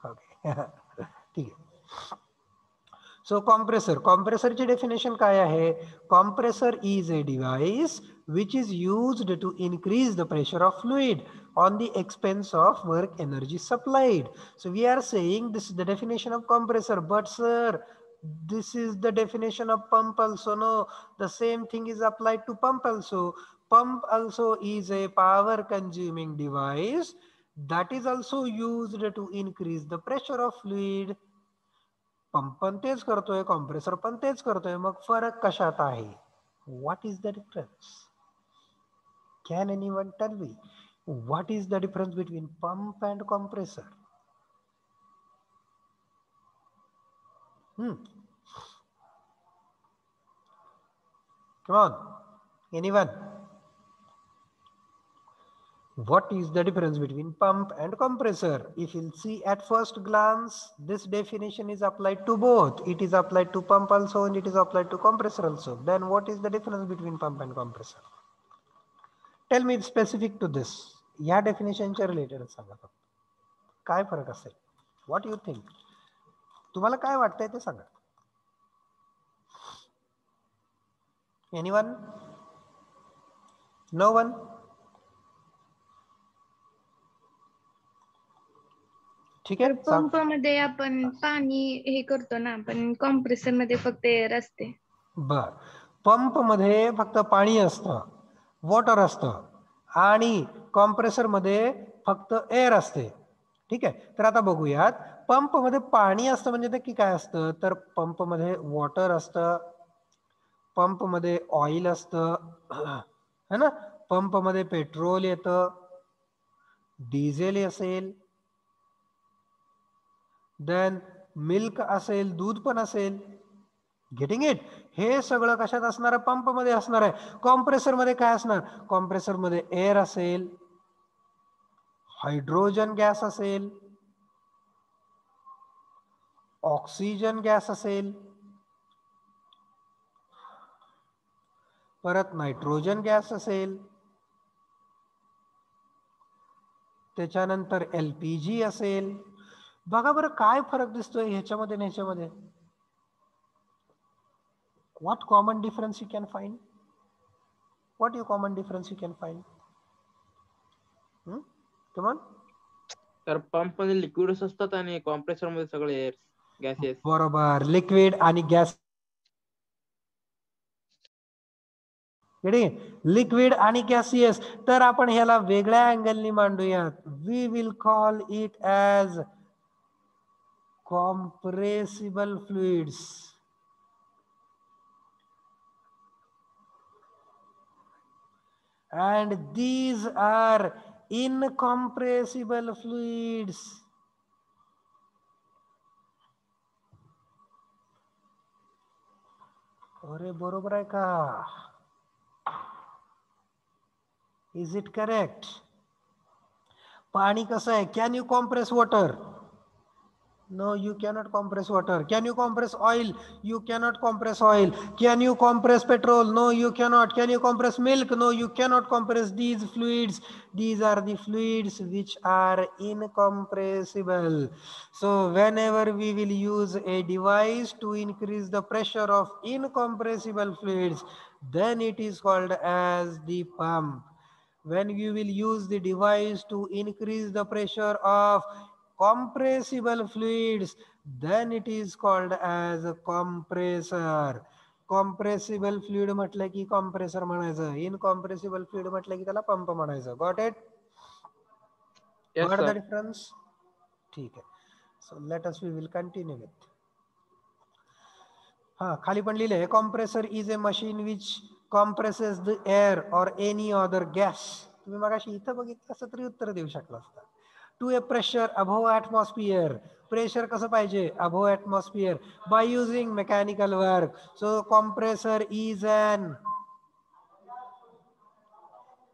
Okay ठीक आहे. So कॉम्प्रेसरची definition काय आहे? Compressor is a device which is used to increase the pressure of fluid on the expense of work energy supplied. So we are saying this is the definition of compressor, but sir, this is the definition of pump also. No, the same thing is applied to pump also. Pump also is a power consuming device that is also used to increase the pressure of fluid. Pump पण तेच करतोय, compressor पण तेच करतोय, मग फरक कशात आहे? What is the difference? Can anyone tell me what is the difference between pump and compressor? Come on, anyone? What is the difference between pump and compressor? If you'll see at first glance, this definition is applied to both. It is applied to pump also and it is applied to compressor also. Then what is the difference between pump and compressor? Tell me specific to this. या डेफिनेशनच्या related सांगा फक्त. काय फरक असेल? What you think? तुम्हाला काय वाटतंय ते सांगा. एनीवन? No one? ठीक आहे. पंप मध्ये आपण पाणी हे करतो ना, पण कॉम्प्रेसर मध्ये फक्त एअर असते. बर, पंप मध्ये फक्त पाणी असतं, वॉटर असतं, आणि कॉम्प्रेसर मध्ये फक्त एअर असते. ठीक आहे. तर आता बघूयात, पंप मध्ये पाणी असतं म्हणजे नक्की काय असतं? तर पंप मध्ये वॉटर असतं, पंप मध्ये ऑइल असतं है ना, पंप मध्ये पेट्रोल येतं, डिझेल असेल, देन मिल्क असेल, दूध पण असेल. Getting it? हे सगळं कशात असणार आहे? पंप मध्ये असणार आहे. कॉम्प्रेसर मध्ये काय असणार? कॉम्प्रेसर मध्ये एअर असेल, हायड्रोजन गॅस असेल, ऑक्सिजन गॅस असेल, परत नायट्रोजन गॅस असेल, त्याच्यानंतर LPG असेल. बघा बरं काय फरक दिसतोय ह्याच्यामध्ये आणि ह्याच्यामध्ये. What common difference you can find? What you common difference you can find? Come on. तर पंप मध्ये लिक्विड्स असतात आणि कॉम्प्रेसर मध्ये सगळे गॅसेस. बरोबर, लिक्विड आणि गॅस. लिक्विड आणि गॅसियस. तर आपण ह्याला वेगळ्या अँगलनी मांडूयात. We will call it as compressible fluids. And these are incompressible fluids. अरे बरोबर आहे का? Is it correct? पाणी कसं आहे? Can you compress water? No, you cannot compress water. Can you compress oil? You cannot compress oil. Can you compress petrol? No, you cannot. Can you compress milk? No, you cannot compress these fluids. These are the fluids which are incompressible. So whenever we will use a device to increase the pressure of incompressible fluids, then it is called as the pump. When you will use the device to increase the pressure of compressible fluids, then it is called as a compressor. Compressible fluid म्हटलं की compressor म्हणायचं, incompressible fluid म्हटलं की त्याला pump म्हणायचं. Got it? Got the difference? ठीक आहे. So let us we will continue with. हा खाली पण लिहिलंय, compressor is a machine which compresses the air or any other gas. तुम्ही मगाशी इथं बघितलं असं तरी उत्तर देऊ शकला असता. To a pressure above atmosphere. Pressure कसं पाहिजे? Above atmosphere. By using mechanical work. So compressor is an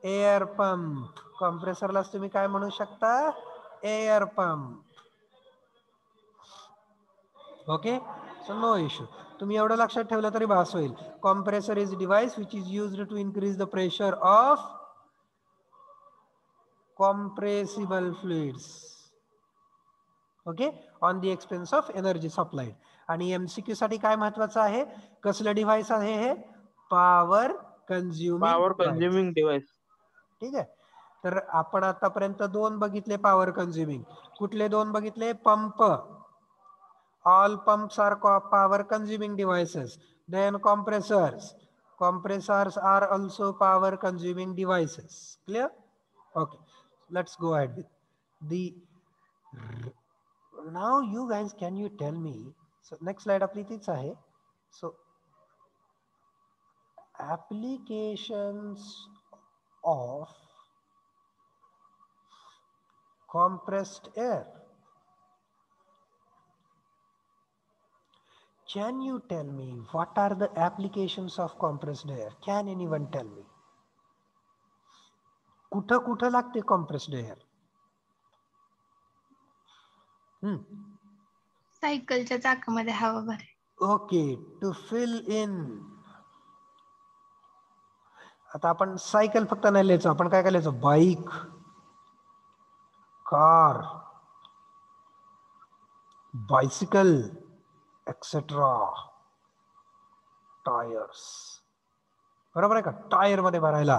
air pump. कॉम्प्रेसरलाच तुम्ही काय म्हणू शकता? Air pump. Okay, so no issue. तुम्ही एवढं लक्षात ठेवलं तरी भास होईल. Compressor is device which is used to increase the pressure of compressible fluids. Okay, on the expense of energy supplied. आणि एमसीक्यू साठी काय महत्वाचं आहे, कसलं डिव्हाइस आहे हे, पॉवर कंझ्युमिंग डिव्हाइस. ठीक आहे. तर आपण आतापर्यंत 2 बघितले पॉवर कंझ्युमिंग. कुठले 2 बघितले, pump. All pumps are power consuming devices. Then compressors are also power consuming devices. Clear? Okay, let's go ahead with the, now you guys, can you tell me, so next slide आपली तीच आहे. So applications of compressed air. Can you tell me what are the applications of compressed air? Can anyone tell me? कुठं कुठं लागते compressed air? सायकलच्या चाकामध्ये हवा भराय. Okay, to fill in. आता आपण सायकल फक्त नाही लिहायचो, आपण काय काय लिहायचो, bike, car, bicycle, etcetera, tyres. बरोबर आहे का, टायर मध्ये भरायला.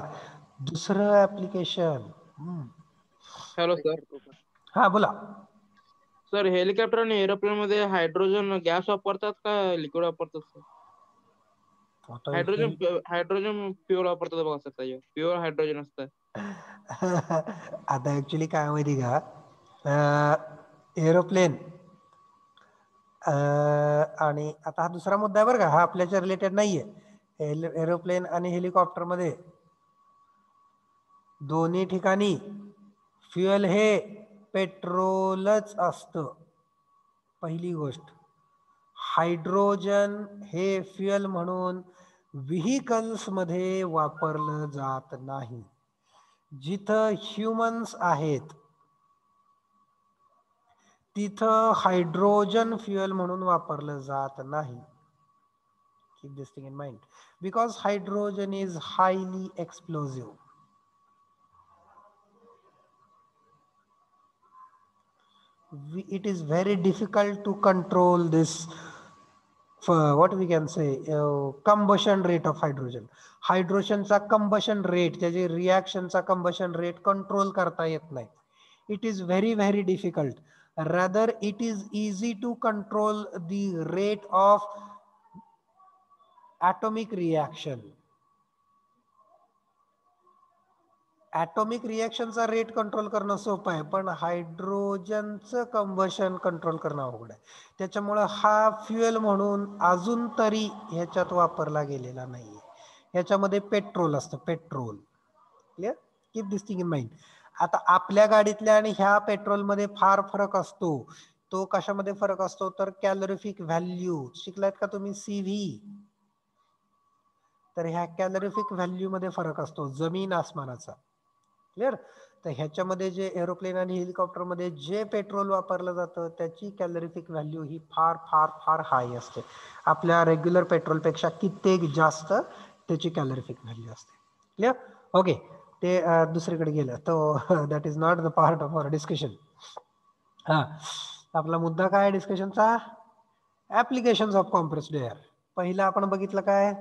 दुसरं ऍप्लिकेशन. Hello sir. हा बोला. सर, हेलिकॉप्टर आणि एरोप्लेन मध्ये हायड्रोजन गॅस वापरतात का लिक्विड वापरतात सर? हायड्रोजन फ्युअल वापरतात बघा सर, त्याच्यावर प्युअर हायड्रोजन असतं. आता ऍक्च्युली काय माहिती का, एरोप्लेन आणि आता हा दुसरा मुद्दा आहे बरं का, हा आपल्याच्या रिलेटेड नाहीये. एरोप्लेन आणि हेलिकॉप्टर मध्ये दोन्ही ठिकाणी फ्युएल हे पेट्रोलच असतं. पहिली गोष्ट, हायड्रोजन हे फ्युएल म्हणून व्हेइकल्स मध्ये वापरलं जात नाही. जिथं ह्युमन्स आहेत तिथं हायड्रोजन फ्युएल म्हणून वापरलं जात नाही. Keep this thing in mind because hydrogen is highly explosive. It is very difficult to control this, what we can say, combustion rate of hydrogen. हायड्रोजनचा कंबशन रेट, त्याची रिॲक्शनचा कंबशन रेट कंट्रोल करता येत नाही. It is very very difficult. Rather it is easy to control the rate of atomic reaction. ॲटॉमिक रिॲक्शनचा rate control करणं सोपं आहे, पण हायड्रोजनचं कंबशन कंट्रोल करणं अवघड आहे. त्याच्यामुळं हा फ्युएल म्हणून अजून तरी ह्याच्यात वापरला गेलेला नाहीये. ह्याच्यामध्ये पेट्रोल असतं, petrol. Clear? Keep this thing in mind. आता आपल्या गाडीतल्या आणि ह्या पेट्रोलमध्ये फार फरक असतो. तो कशामध्ये फरक असतो तर कॅलोरिफिक व्हॅल्यू. शिकलात का तुम्ही CV? तर ह्या कॅलोरिफिक व्हॅल्यू मध्ये फरक असतो, जमीन आसमानाचा. क्लिअर? तर ह्याच्यामध्ये जे एरोप्लेन आणि हेलिकॉप्टर मध्ये जे पेट्रोल वापरलं जातं त्याची कॅलोरिफिक व्हॅल्यू ही फार फार फार हाय असते. आपल्या रेग्युलर पेट्रोलपेक्षा कित्येक जास्त त्याची कॅलोरिफिक व्हॅल्यू असते. क्लिअर? ओके, ते दुसरीकडे गेलं, तो that is not the part of our discussion. हा, आपला मुद्दा काय डिस्कशनचा, ऍप्लिकेशन्स ऑफ कॉम्प्रेस्ड एअर. पहिला आपण बघितलं काय,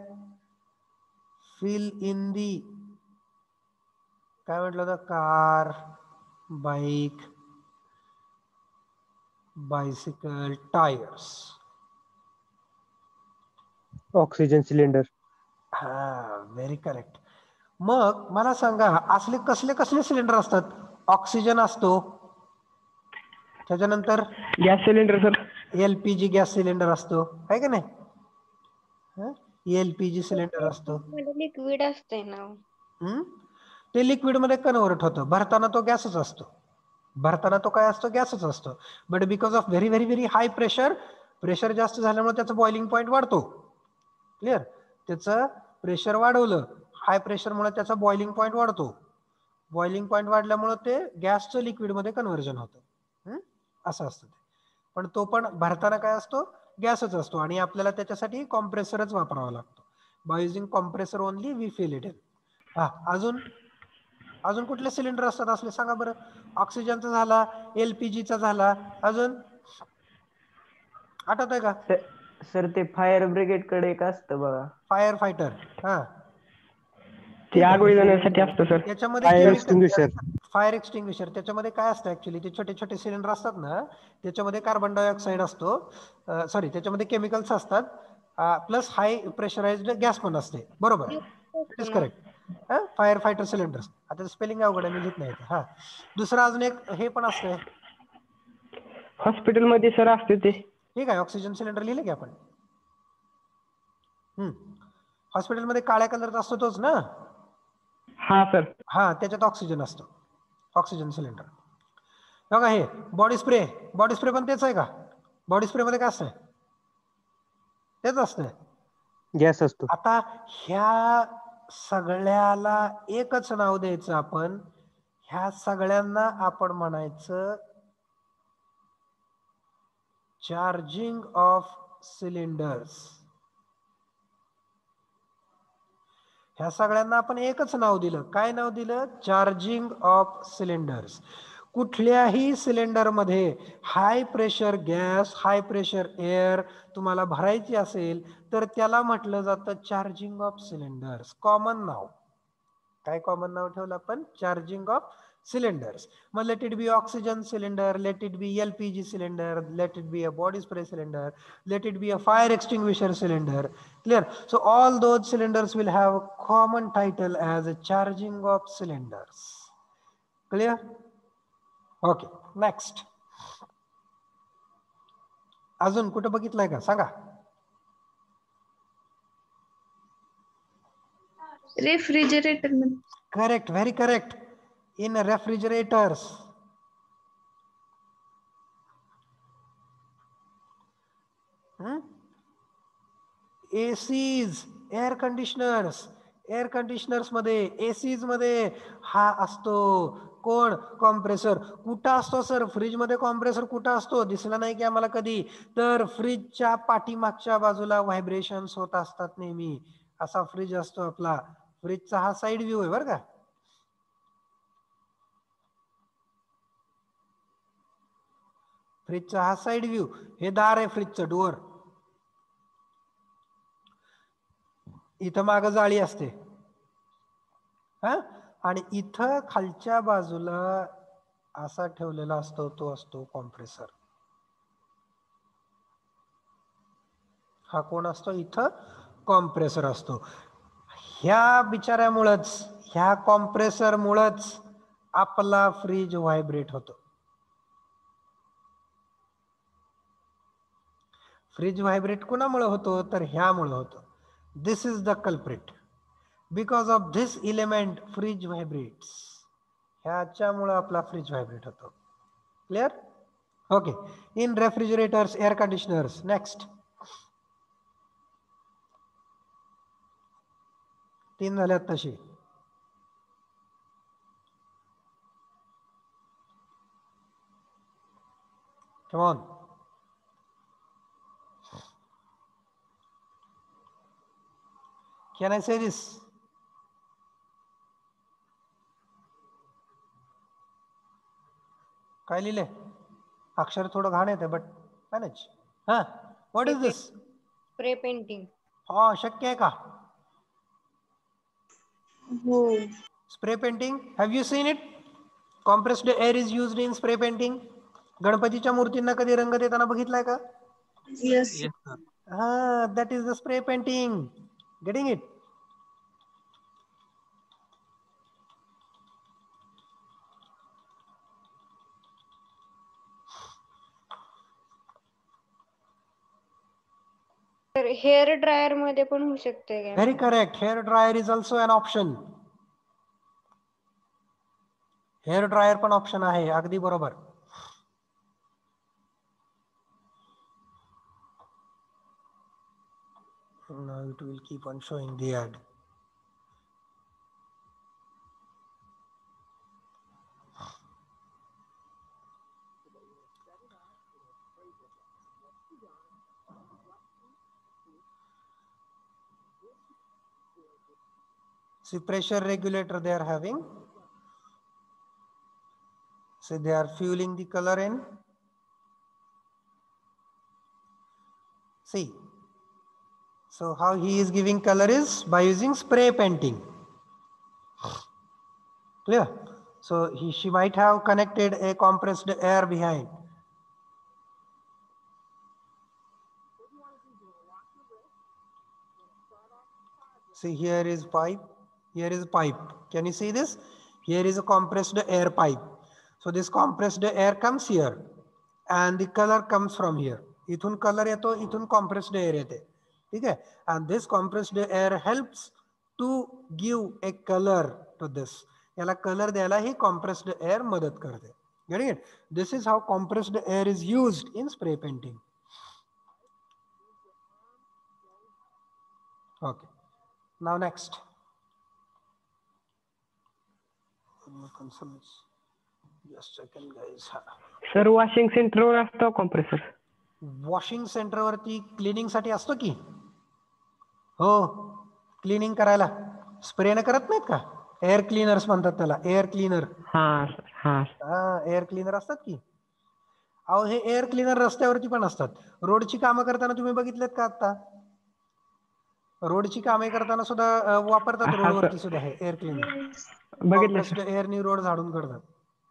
फिल इन दी, काय म्हटलं होतं, car, bike, bicycle, tyres, oxygen cylinder. हा, व्हेरी करेक्ट. मग मला सांगा, असले कसले कसले सिलेंडर असतात? ऑक्सिजन असतो, त्याच्यानंतर gas cylinder sir. LPG gas cylinder असतो, आहे का नाही? LPG सिलेंडर असतो. लिक्विड असते ना, ते लिक्विड मध्ये कन्व्हर्ट होतं. भरताना तो गॅसच असतो. भरताना तो काय असतो, गॅसच असतो. But because of very very very high pressure, pressure जास्त झाल्यामुळे त्याचं बॉइलिंग पॉईंट वाढतो. क्लिअर? त्याचं प्रेशर वाढवलं, हाय प्रेशरमुळे त्याचा बॉइलिंग पॉईंट वाढतो. बॉइलिंग पॉईंट वाढल्यामुळे ते गॅसचं लिक्विडमध्ये कन्व्हर्जन होतं. असं असतं ते. पण तो पण भरताना काय असतो, गॅसच असतो. आणि आपल्याला त्याच्यासाठी कॉम्प्रेसरच वापरावा लागतो. By using compressor only we fill it in. हा, अजून अजून कुठले सिलेंडर असतात असले सांगा बरं. ऑक्सिजनचा झाला, LPGचा झाला, अजून आठवत आहे का? सर ते फायर ब्रिगेड कडे एक असतं बघा. Fire fighter. हा ते ठीक आग आहे. विझवण्यासाठी असतं सर. त्याच्यामध्ये fire chemical extinguisher. Fire extinguisher त्याच्यामध्ये काय असतं ऍक्च्युली, ते छोटे छोटे सिलेंडर असतात ना, त्याच्यामध्ये कार्बन डायऑक्साईड असतो, सॉरी त्याच्यामध्ये केमिकल्स असतात, प्लस हाय प्रेशराइज्ड गॅस पण असते. बरोबर, it is correct. Fire fighter cylinders. आता स्पेलिंग अवघड आहे, मी लिहित नाही. हा दुसरं अजून एक हे पण असतंय. हॉस्पिटलमध्ये सर असते ते. ठीक आहे, ऑक्सिजन सिलेंडर लिहिले की आपण. हॉस्पिटलमध्ये काळ्या कलरचा असतो तोच ना? हा सर. हा, त्याच्यात ऑक्सिजन असतो, ऑक्सिजन सिलेंडर. बघा हे बॉडी स्प्रे, बॉडी स्प्रे पण तेच आहे का? बॉडी स्प्रे मध्ये काय असतंय? तेच असतंय. गॅस असतो. आता ह्या सगळ्याला एकच नाव द्यायचं आपण. ह्या सगळ्यांना आपण म्हणायचं चार्जिंग ऑफ सिलेंडर्स. ह्या सगळ्यांना आपण एकच नाव दिलं. काय नाव दिलं? Charging of cylinders. कुठल्याही सिलेंडरमध्ये high pressure gas, high pressure air तुम्हाला भरायची असेल तर त्याला म्हटलं जातं चार्जिंग ऑफ सिलेंडर्स. कॉमन नाव. काय कॉमन नाव ठेवलं आपण? Charging of cylinders. मग let it be oxygen cylinder, let it be LPG cylinder, let it be a body spray cylinder, let it be a fire extinguisher cylinder. Clear? So all those cylinders will have a common title as a charging of cylinders. Clear? Okay, next. अजून कुठं बघितलंय का सांगा? Refrigerator मध्ये. Correct, very correct. In refrigerators. ACs, air conditioners. Air conditioners मध्ये, ACs मध्ये हा असतो कोण? कॉम्प्रेसर. कुठं असतो सर? फ्रीज मध्ये कॉम्प्रेसर कुठं असतो? दिसला नाही की आम्हाला कधी. तर फ्रीजच्या पाठीमागच्या बाजूला व्हायब्रेशन्स होत असतात नेहमी. असा फ्रीज असतो आपला. फ्रीजचा हा साइड व्ह्यू आहे बरं का. फ्रीजचा हा साइड व्ह्यू. हे दार आहे फ्रीजचं, डोअर. इथं माग जाळी असते. हा, आणि इथं खालच्या बाजूला असा ठेवलेला असतो, तो असतो कॉम्प्रेसर. हा कोण असतो? इथं कॉम्प्रेसर असतो. ह्या बिचाऱ्यामुळंच, ह्या कॉम्प्रेसर मुळंच आपला फ्रीज व्हायब्रेट होतो. फ्रीज व्हायब्रेट कोणामुळे होतो? तर ह्यामुळे होतो. This is the culprit. Because of this element fridge vibrates. ह्याच्यामुळे आपला फ्रीज व्हायब्रेट होतो. Clear? Okay. In refrigerators, air conditioners. Next. 3 झाल्यात तशी. Come on. Can I say this? काय लिहिले? अक्षर थोडं घाण येते बट मॅनेज. हा, what is this? Spray painting. हा, शक्य आहे का? हो. Spray painting. Have you seen it? Compressed air is used in spray painting. गणपतीच्या मूर्तींना कधी रंग देताना बघितलाय का? यस. हा, that is the spray painting. Getting it? तर हेअर ड्रायर मध्ये पण होऊ शकते का? Very correct. Hair dryer is also an option. Hair dryer पण ऑप्शन आहे. अगदी बरोबर. Now it will keep on showing the ad. See, pressure regulator they are having. So they are fueling the color in. See. So how he is giving color is by using spray painting. Clear? So she might have connected a compressed air behind. See, here is pipe, here is pipe. Can you see this? Here is a compressed air pipe. So this compressed air comes here and the color comes from here. इथून color येतो, इथून compressed air येते. ठीक है? And this compressed air helps to give a color to this. याला color द्यायला ही compressed air मदत करते. Getting it? This is how compressed air is used in spray painting. Okay. Now next. Just a second, guys. Sir washing सेंटरवर असतो compressor. Washing centre वरती cleaning साठी असतो की. हो, क्लिनिंग करायला स्प्रे न करत नाहीत का? एअर क्लीनर्स म्हणतात त्याला, एअर क्लीनर. एअर क्लीनर असतात की. अहो हे एअर क्लीनर रस्त्यावरती पण असतात. रोडची कामं करताना तुम्ही बघितलेत का आता? रोडची कामे करताना सुद्धा वापरतात रोडवरती सुद्धा हे एअर क्लीनर. कॉम्प्रेस्ड एअरनी रोड झाडून काढतात.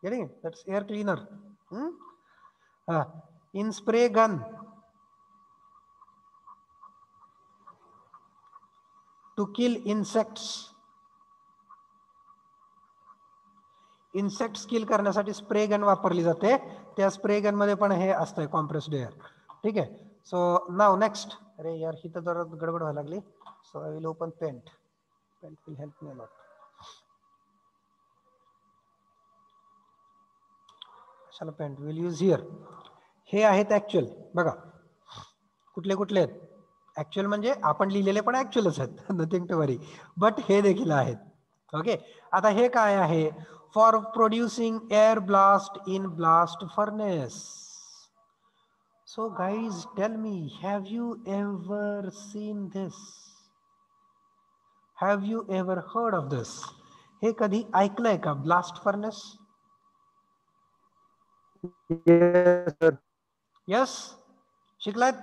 That's air cleaner. In spray gun to kill insects. Insects kill करण्यासाठी स्प्रे गन वापरली जाते. त्या स्प्रे गन मध्ये पण हे असतंय कॉम्प्रेस्ड एअर. ठीक आहे. So now next. अरे यार ही तर जरा गडबड व्हायला लागली. So I will open paint. Paint will help me a lot. चला पेंट विल यूज हिअर. हे आहेत ऍक्च्युअल. बघा कुठले कुठले आहेत ऍक्च्युअल, म्हणजे आपण लिहिलेले पण ऍक्च्युअलच आहेत. Nothing to worry. बट हे देखील आहेत. ओके. आता हे काय आहे? For producing air blast in blast furnace. So guys tell me, have you ever seen this? Have you ever heard of this? हे कधी ऐकलंय का? Blast furnace. यस, शिकलात?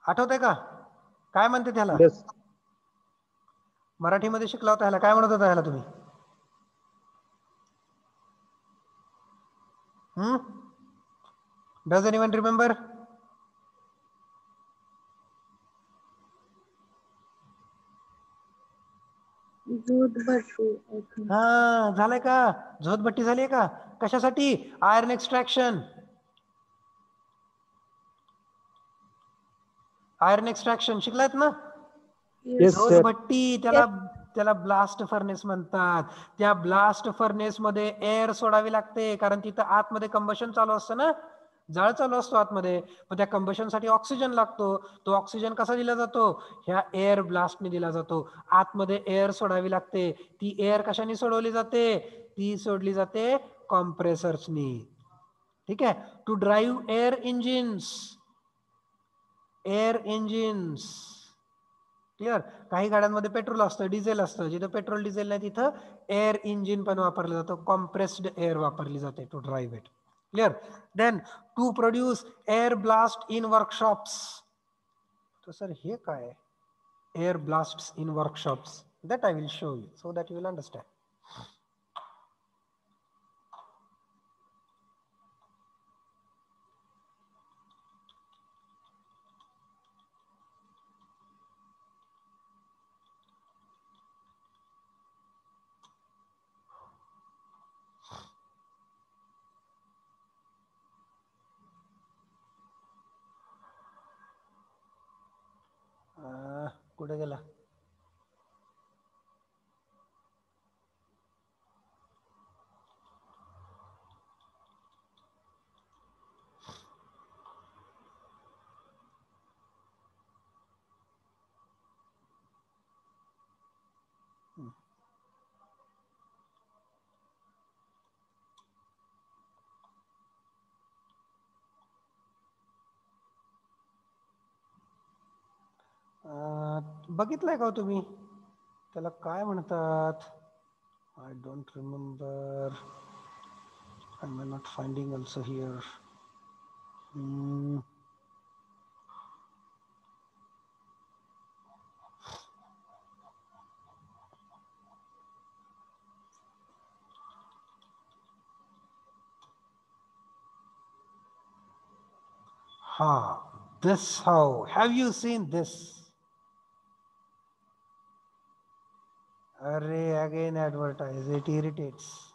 आठवतंय का? काय म्हणते त्याला? मराठीमध्ये शिकला होता ह्याला, काय म्हणत होता ह्याला तुम्ही? Does anyone remember? झोतभट्टी. हा, झालंय का? झोतभट्टी झालीय का? कशासाठी? Iron extraction. आयर्न एक्सट्रॅक्शन शिकलायत ना? झोतभट्टी त्याला ब्लास्ट फर्नेस म्हणतात. त्या ब्लास्ट फर्नेस मध्ये एअर सोडावी लागते, कारण तिथं आतमध्ये कंबशन चालू असतं ना, जाळ चालू असतो आतमध्ये. पण त्या कंबशन साठी ऑक्सिजन लागतो. तो ऑक्सिजन कसा दिला जातो? ह्या एअर ब्लास्टने दिला जातो. आतमध्ये एअर सोडावी लागते. ती एअर कशाने सोडवली जाते? ती सोडली जाते कॉम्प्रेसर्सनी. ठीक आहे. To drive air engines. Air engines. Clear? काही गाड्यांमध्ये पेट्रोल असतं, डिझेल असतं. जिथं पेट्रोल डिझेल नाही तिथं एअर इंजिन पण वापरलं जातं. कॉम्प्रेस्ड एअर वापरली जाते to drive it. Clear? Then to produce air blast in workshops. तर सर हे काय? Air blast in workshops. That I will show you so that you will understand. कुठे गेला? बघितलंय का तुम्ही? त्याला काय म्हणतात? I don't remember. I am not finding also here. This how. Have you seen this? Array, again advertise. It irritates.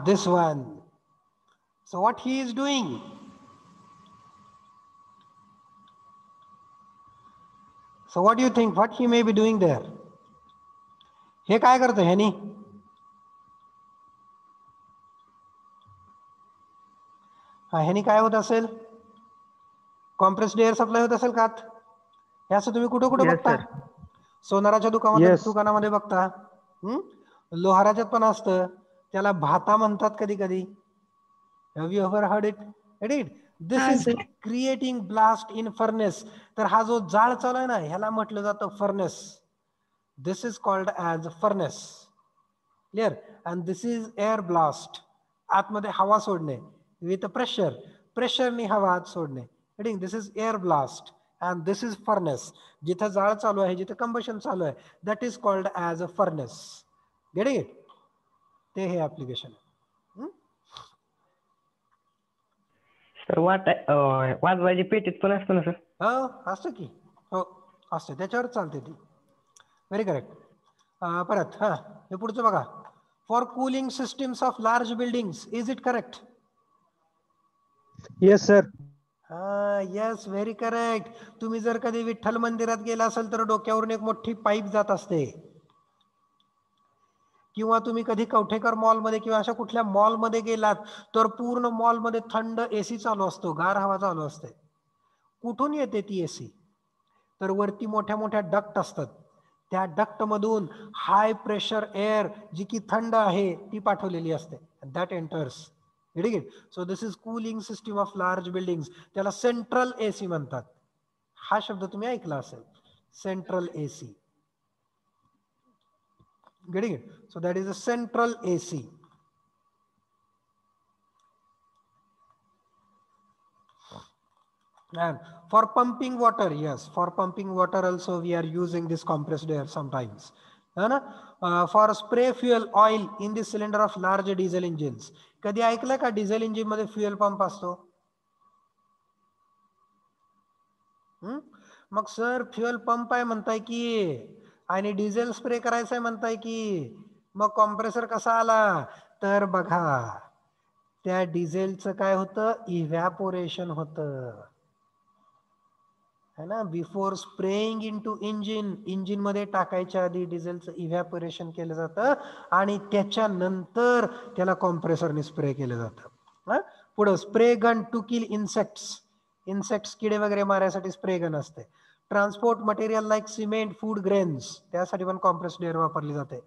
This one. So what he is doing? So what do you think? What he may be doing there? हे काय करतं ह्यानी? ह्यानी काय होत असेल? Compressed air supply होत असेल का? हे असं तुम्ही कुठं कुठं बघता? सोनाराच्या दुकानामध्ये बघता. लोहाराच्यात पण असतं. त्याला भाता म्हणतात कधी कधी. Have you ever heard it? This is creating blast in furnace. तर हा जो जाळ चालू आहे ना, ह्याला म्हटलं जातं furnace. This is called as furnace. Clear? And this is air blast. आतमध्ये हवा सोडणे with pressure. प्रेशरनी हवा आत सोडणे. This is air blast and this is furnace. जिथं जाळ चालू आहे, जिथं कंबशन चालू आहे, that is called as a furnace. Getting it? ते हे ऍप्लिकेशन. सर वाजवायची पेटीत पण असतं ना सर? असतं की. हो असतं, त्याच्यावर चालते ती. Very correct. परत हे पुढचं बघा. For cooling systems of large buildings. Is it correct? Yes sir. Yes, very correct. तुम्ही जर कधी विठ्ठल मंदिरात गेला असेल तर डोक्यावरून एक मोठी पाईप जात असते. किंवा तुम्ही कधी कवठेकर मॉलमध्ये किंवा अशा कुठल्या मॉलमध्ये गेलात तर पूर्ण मॉलमध्ये थंड एसी चालू असतो, गार हवा चालू असते. कुठून येते ती एसी? तर वरती मोठ्या मोठ्या डक्ट असतात. त्या डक्ट मधून हाय प्रेशर एअर जी की थंड आहे ती पाठवलेली असते. That enters. So this is cooling system of large buildings. त्याला सेंट्रल एसी म्हणतात. हा शब्द तुम्ही ऐकला असेल, central AC. Getting it? So that is a central AC. And for pumping water, yes, for pumping water also we are using this compressed air sometimes. For spray fuel oil in the cylinder of large diesel engines. कधी ऐकलं का diesel engine मध्ये fuel pump असतो? मग sir fuel pump आहे म्हणताय की आणि डिझेल स्प्रे करायचंय म्हणताय की, मग कॉम्प्रेसर कसा आला? तर बघा, त्या डिझेलचं काय होतं? इव्हॅपोरेशन होतं, है ना. बिफोर स्प्रेइंग इनटू इंजिन मध्ये टाकायच्या आधी डिझेलचं इव्हॅपोरेशन केलं जातं आणि त्याच्यानंतर त्याला कॉम्प्रेसरने स्प्रे केलं जातं. पुढं spray gun to kill insects किडे वगैरे मारायसाठी स्प्रे गन असते. Transport material like cement, food grains, त्यासाठी पण कॉम्प्रेस्ड एअर वापरली जाते.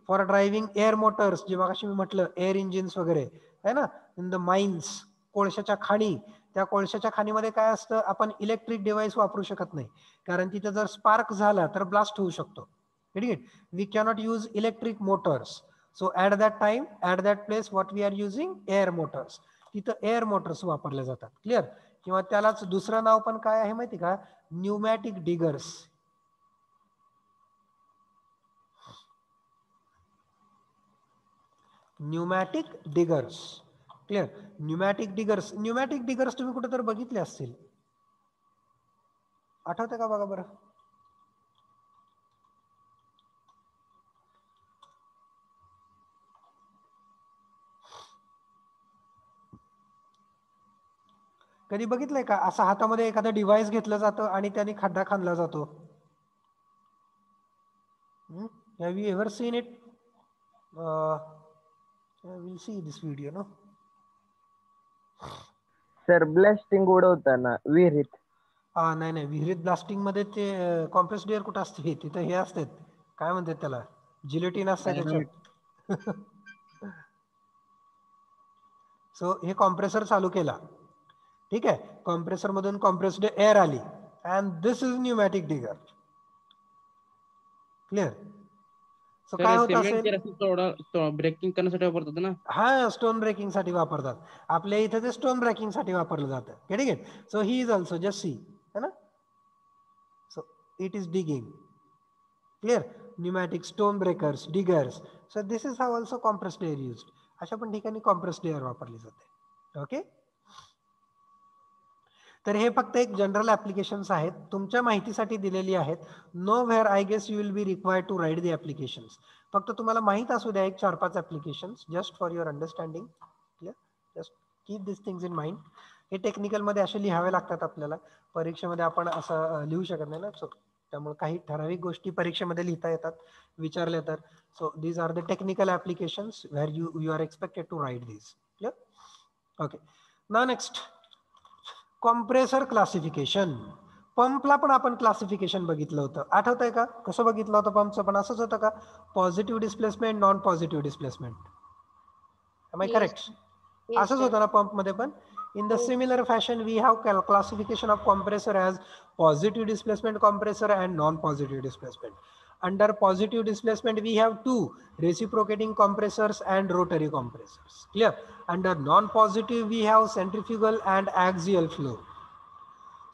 फॉर ड्रायव्हिंग एअर मोटर्स, जे मगाशी मी म्हटलं एअर इंजिन्स वगैरे आहे ना. इन द माइन्स, कोळशाच्या खाणी, त्या कोळशाच्या खाणीमध्ये काय असतं? आपण इलेक्ट्रिक डिव्हाइस वापरू शकत नाही, कारण तिथं जर स्पार्क झाला तर ब्लास्ट होऊ शकतो. We cannot use electric motors. So at that time, at that place, what we are using? Air motors. तिथं एअर मोटर्स वापरले जातात. क्लिअर? किंवा त्यालाच दुसरं नाव पण काय आहे माहिती का? Pneumatic diggers. Pneumatic diggers. Clear? Pneumatic diggers तुम्ही कुठे तर बघितले असतील, आठवते का? बघा बरं. कधी बघितलंय का असं हातामध्ये एखादं डिव्हाइस घेतलं जातं आणि त्याने खड्डा खांदला जातो? Have you ever seen it? We'll see this video, no? Sir blasting उडवताना विहिरीत. नाही, विहिरीत ब्लास्टिंग मध्ये ते कॉम्प्रेस्ड एअर कुठं असते? तिथं हे असतात, काय म्हणतात त्याला, जिलेटिन असतं त्याच्यात. सो हे कॉम्प्रेसर चालू केला, ठीक आहे. कॉम्प्रेसर मधून कॉम्प्रेस्ड एअर आली and this is pneumatic digger. Clear? So काय होत सिमेंटचे असेल, रस्ते ब्रेकिंग करण्यासाठी वापरतात ना. हा स्टोन ब्रेकिंग साठी वापरतात. आपल्या इथे ते स्टोन ब्रेकिंग साठी वापरलं जातं. ठीक आहे. So he is also just see, है ना. So it is digging. Clear. Pneumatic stone breakers, diggers. So this is how also compressed air used. अशा पण ठिकाणी कॉम्प्रेस्ड एअर वापरली जाते. ओके. तर हे फक्त एक जनरल ऍप्लिकेशन्स आहेत, तुमच्या माहितीसाठी दिलेली आहेत. No where I guess you will be required to write the applications. फक्त तुम्हाला माहित असू द्या एक 4-5 applications, just for your understanding. Clear. Just keep this things in mind. हे टेक्निकलमध्ये असे लिहावे लागतात आपल्याला. परीक्षेमध्ये आपण असं लिहू शकत नाही ना. सो त्यामुळे काही ठराविक गोष्टी परीक्षेमध्ये लिहिता येतात, विचारल्या तर. So these are the technical applications where you are expected to write these. Clear. Okay. Now next, compressor classification. पंपला पण आपण क्लासिफिकेशन बघितलं होतं, आठवत आहे का? कसं बघितलं होतं पंपचं पण? असंच होतं का? Positive displacement, non positive displacement. Am I correct? असंच होतं ना पंप मध्ये पण? In the similar fashion, we have classification of compressor as positive displacement compressor and non-positive displacement. Under positive displacement, we have two reciprocating compressors and rotary compressors. Clear? Under non-positive, we have centrifugal and axial flow.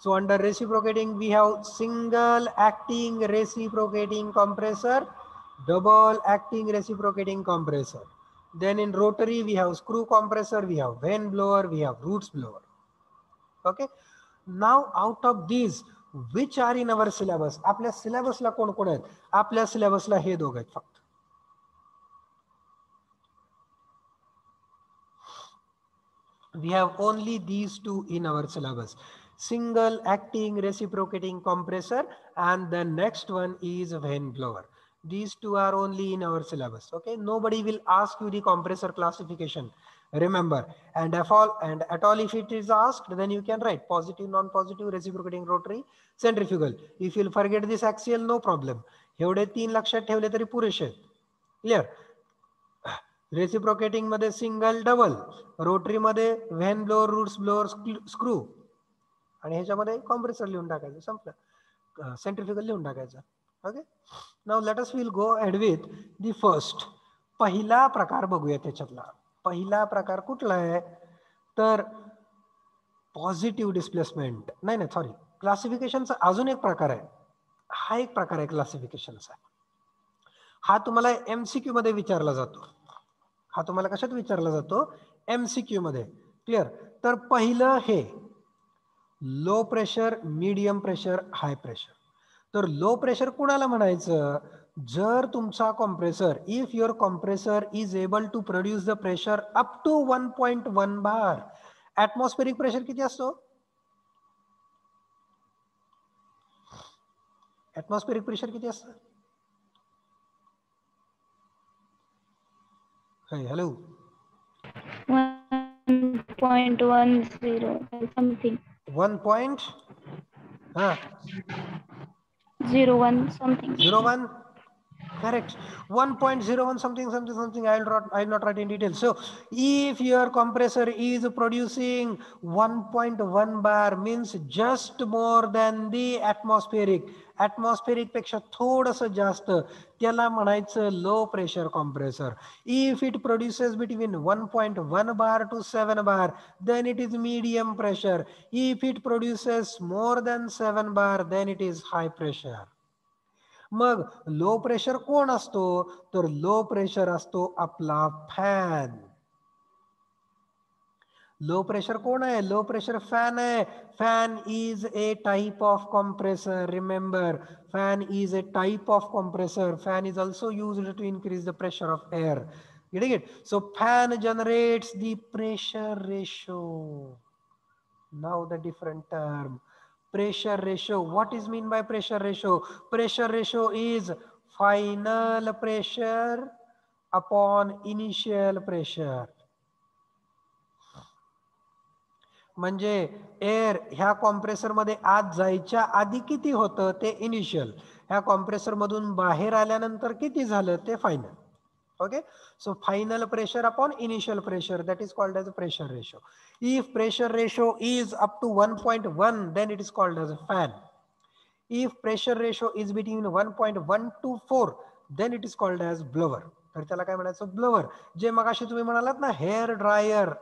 So under reciprocating, we have single acting reciprocating compressor, double acting reciprocating compressor. Then in rotary, we have screw compressor, we have vane blower, we have roots blower. Okay. Now out of these, which are in our syllabus? आपल्या सिलेबसला कोण कोण आहेत? आपल्या सिलेबसला हे दोघ आहेत फक्त. We have only these two in our syllabus. Single acting reciprocating compressor and the next one is vane blower. These two are only in our syllabus. Okay. Nobody will ask you the compressor classification. Remember, and at all if it is asked, then you can write positive, non-positive, reciprocating, rotary, centrifugal. If you'll forget this axial, no problem. एवढे 3 लक्षात ठेवले तरी पुरेसे आहेत. Clear. Reciprocating मध्ये single, double. Rotary मध्ये vane blower, roots blower, screw. आणि ह्याच्यामध्ये कॉम्प्रेसर लिहून टाकायचं, संपलं. सेंट्रिफ्युगल लिहून टाकायचं. Okay. Now let us will go ahead with the first. पहिला प्रकार बघूया त्याच्यातला. पहिला प्रकार कुठला आहे? तर पॉझिटिव्ह डिस्प्लेसमेंट. नाही सॉरी, क्लासिफिकेशनचा अजून एक प्रकार आहे. हा एक प्रकार आहे क्लासिफिकेशनचा. हा तुम्हाला MCQ मध्ये विचारला जातो. हा तुम्हाला कशात विचारला जातो? MCQ मध्ये. क्लिअर. तर पहिलं हे low pressure, medium pressure, high pressure. तर लो प्रेशर कुणाला म्हणायचं? जर तुमचा compressor, if your compressor is able to produce the pressure up to 1.1 bar. Atmospheric pressure किती असतो? ऍटमॉस्फेरिक प्रेशर किती असतं? Hello. 1.10 something. 1.01 something. 01. Correct. 1.01 something. I'll not write in detail. So if your compressor is producing 1.1 bar, means just more than the atmospheric. Atmospheric पेक्षा थोडस जास्त, त्याला म्हणायचं low pressure compressor. If it produces between 1.1 bar to 7 bar, then it is medium pressure. If it produces more than 7 bar, then it is high pressure. मग low pressure कोण असतो? तर low pressure असतो आपला फॅन. लो प्रेशर कोण आहे? Low pressure fan आहे. Fan is a type of compressor. Remember, fan is a type of compressor. Fan is also used to increase the pressure of air. Getting it? So fan generates the pressure ratio. Now the different term. Pressure ratio. What is mean by pressure ratio? Pressure ratio is final pressure upon initial pressure. म्हणजे air ह्या compressor मध्ये आत जायच्या आधी किती होतं ते initial, ह्या कॉम्प्रेसर मधून बाहेर आल्यानंतर किती झालं ते final. Okay, so final pressure upon initial pressure, that is called as a pressure ratio. If pressure ratio is up to 1.1, then it is called as a fan. If pressure ratio is between 1.1 to 4, then it is called as blower. तर त्याला काय म्हणायचं? Blower. जे मगाशी तुम्ही म्हणालात ना hair dryer,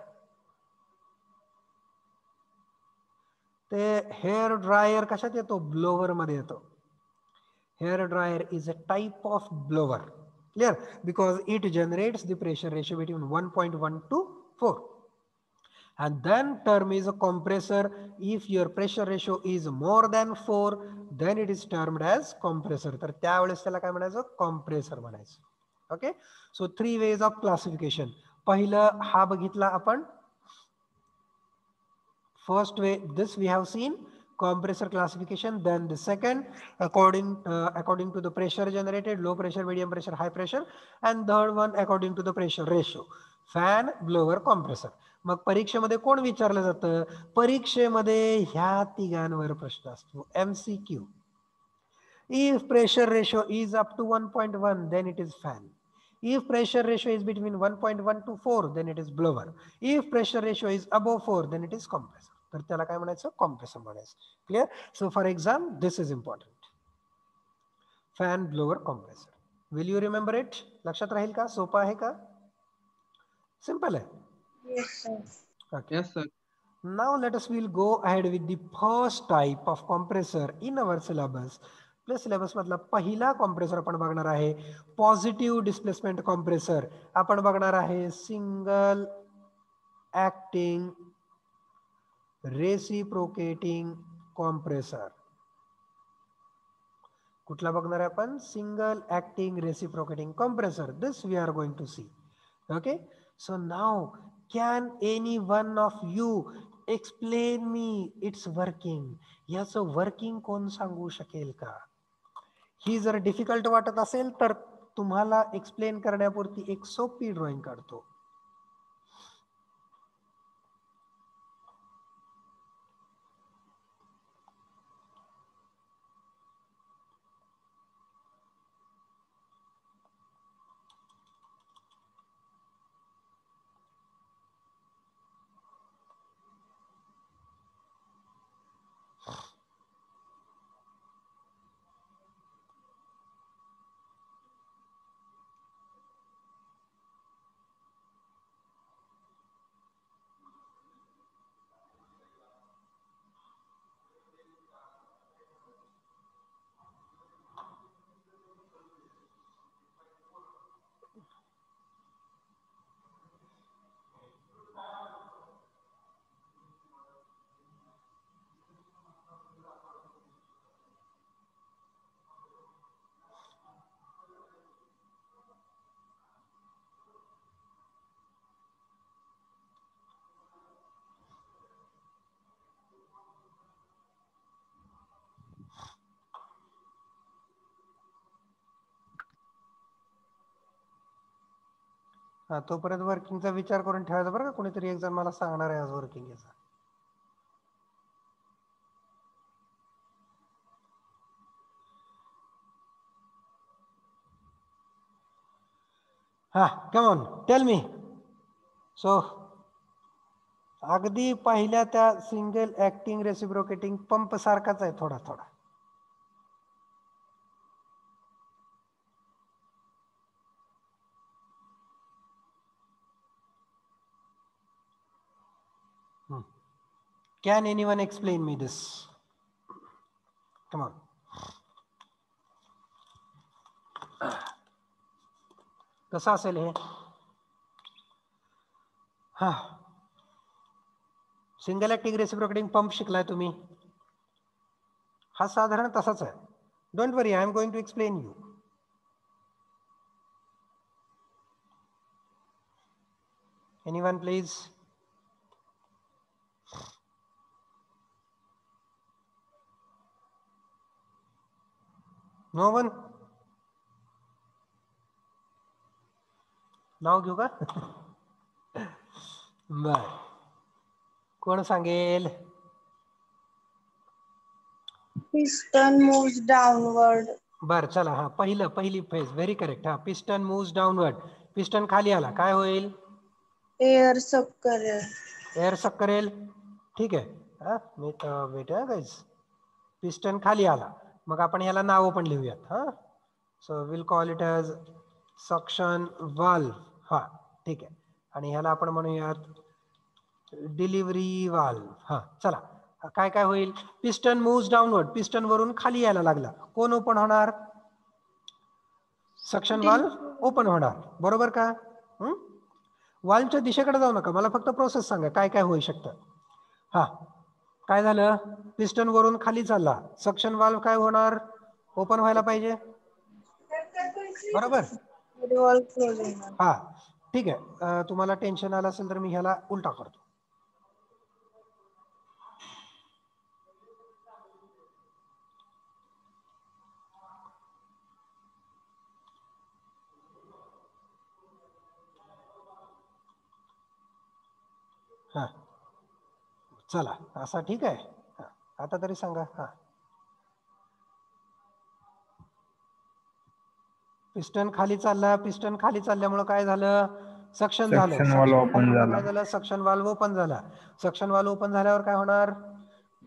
ते हेअर ड्रायर कशात येतो? ब्लोवर मध्ये येतो. Hair dryer is a type of blower. Clear? Because it generates the pressure ratio between 1.1 to 4. And then term is a compressor. If your pressure ratio is more than 4, then it is termed as compressor. तर त्यावेळेस त्याला काय म्हणायचं? Compressor म्हणायचं. Okay. So 3 ways of classification. पहिलं हा बघितला आपण. First way, this we have seen, compressor classification. Then the second, according to the pressure generated, low pressure, medium pressure, high pressure, and third one according to the pressure ratio, fan, blower, compressor. मग परीक्षेमध्ये कोण विचारलं जातं? परीक्षेमध्ये ह्या तिघांवर प्रश्न असतो. MCQ. If pressure ratio is up to 1.1, then it is fan. If pressure ratio is between 1.1 to 4, then it is blower. If pressure ratio is above 4, then it is compressor. तर त्याला काय म्हणायचं? कॉम्प्रेसर म्हणायचं. Clear? So for exam this is important. Fan, blower, compressor. Will you remember it? लक्षात राहील का? सोपं आहे का? सिंपल आहे. Yes, sir. Okay. Yes, sir. Now let us will go ahead with the first type of compressor in our syllabus. Plus syllabus मधला पहिला compressor आपण बघणार आहे पॉझिटिव्ह डिस्प्लेसमेंट कॉम्प्रेसर. आपण बघणार आहे सिंगल ऍक्टिंग रेसिप्रोकेटिंग कॉम्प्रेसर. कुठला बघणार आहे आपण? Single acting reciprocating compressor. This we are going to see. Okay. So now can any one of you explain me its working? याचं वर्किंग कोण सांगू शकेल का? ही जर डिफिकल्ट वाटत असेल तर तुम्हाला एक्सप्लेन करण्यापुरती एक सोपी ड्रॉइंग काढतो. हा, तोपर्यंत वर्किंगचा विचार करून ठेवायचा बरं का. कोणीतरी एक जण मला सांगणार आहे आज वर्किंग याचा. हा, come on, tell me. So अगदी पहिल्या त्या सिंगल ऍक्टिंग रेसिप्रोकेटिंग पंप सारखाच आहे थोडा थोडा. Can anyone explain me this? Come on. कसं असेल हे? हा, सिंगल ऍक्टिंग रेसिप्रोकेटिंग पंप शिकलाय तुम्ही. हा साधारण तसाच आहे. Don't worry, I am going to explain you. Anyone please? No one? नाव घेऊ का? बर, कोण सांगेल? Piston moves downward. बर, चला. हा, पहिली फेज. Very correct. हा, पिस्टन मूव्स डाऊनवर्ड. पिस्टन खाली आला, काय होईल? Air suck करेल. एअर सक करेल. ठीक आहे. हा, मी वेट गाईज. पिस्टन खाली आला, मग आपण ह्याला नावं पण लिहूयात. हा, so will call it as suction valve. हा ठीक आहे. आणि ह्याला आपण म्हणूयात डिलिव्हरी वाल्व. हा चला, काय काय होईल? पिस्टन मूव्स डाऊनवर्ड, पिस्टन वरून खाली यायला लागला, कोण ओपन होणार? सक्शन वाल्व ओपन होणार, बरोबर का? वाल्वच्या दिशेकडे जाऊ नका, मला फक्त प्रोसेस सांगा काय काय होऊ शकतं. हा काय झालं? पिस्टन वरून खाली चालला, सक्शन वाल्व काय होणार? ओपन व्हायला पाहिजे, बरोबर? हा ठीक आहे. तुम्हाला टेन्शन आलं असेल तर मी ह्याला उलटा करतो. हा चला, असा ठीक आहे. आता तरी सांगा. हा पिस्टन खाली चालला, पिस्टन खाली चालल्यामुळे काय झालं? सक्शन झालं. Suction valve open झाल्यामुळं झाला. काय झालं? सक्शन वाल्व ओपन झाला. सक्शन वाल्व ओपन झाल्यावर काय होणार?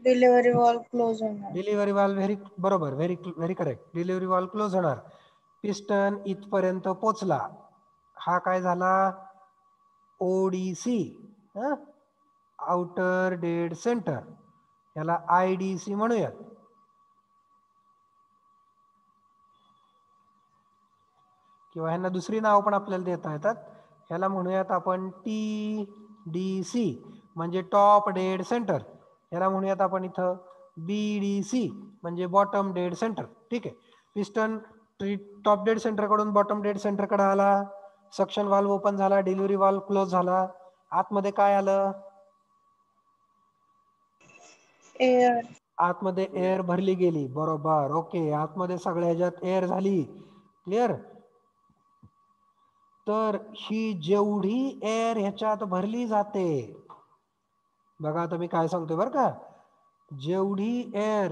डिलिव्हरी वॉल्व क्लोज होणार. डिलिव्हरी वाल्व, व्हेरी बरोबर, very correct. Delivery valve close होणार. पिस्टन इथपर्यंत पोचला, हा काय झाला? ओडीसी, आउटर डेड सेंटर, याला आयडीसी म्हणूयात. किंवा ह्यांना दुसरी नाव पण आपल्याला देता येतात. ह्याला म्हणूयात आपण TDC म्हणजे टॉप डेड सेंटर. ह्याला म्हणूयात आपण इथं BDC म्हणजे बॉटम डेड सेंटर. ठीक आहे. पिस्टन टॉप डेड सेंटर कडून बॉटम डेड सेंटर कडे आला, सक्शन वाल्व ओपन झाला, डिलिव्हरी वाल्व क्लोज झाला. आतमध्ये काय आलं? एअर. आतमध्ये एअर भरली गेली, बरोबर. ओके, आतमध्ये सगळ्या ह्याच्यात एअर झाली. क्लिअर? तर ही जेवढी एअर ह्याच्यात भरली जाते, बघा आता मी काय सांगतोय बरं का, जेवढी air,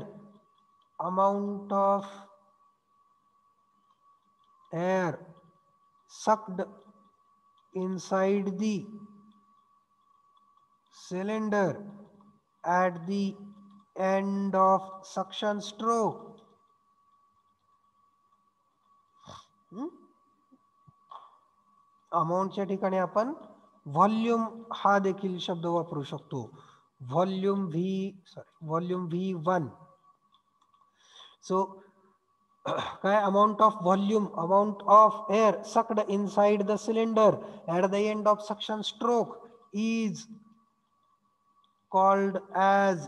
amount of air sucked inside the cylinder at the end of suction stroke. अमाऊंटच्या ठिकाणी आपण व्हॉल्यूम हा देखील शब्द वापरू शकतो. Volume V1. सो काय? Amount of volume, amount of air sucked inside the cylinder at the end of suction stroke is called as